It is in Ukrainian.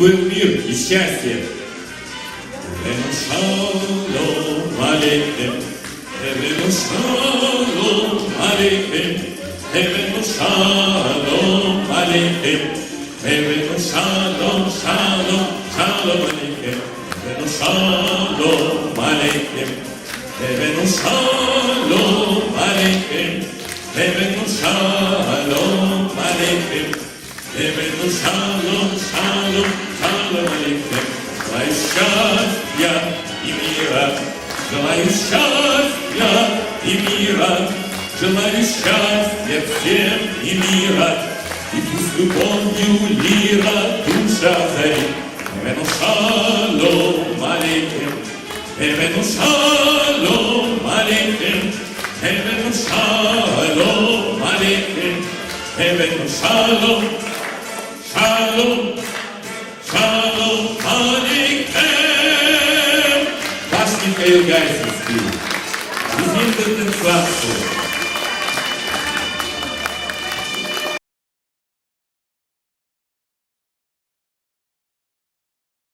был мир и счастье. Шалом алейхем, шалом алейхем, шалом алейхем, шалом, шалом, шалом алейхем, шалом алейхем, шалом алейхем, шалом алейхем, шалом, шалом, шалом алейхем. Желаю счастья и мира, желаю счастья и мира, желаю счастья всем и мира, и пусть любовью лира душа горит. Эвену шалом алейхем, эвену шалом алейхем, эвену шалом алейхем, эвену шалом, шалом, шалом алейхем. Вашненько Илгайзинский, безвинный танцевал.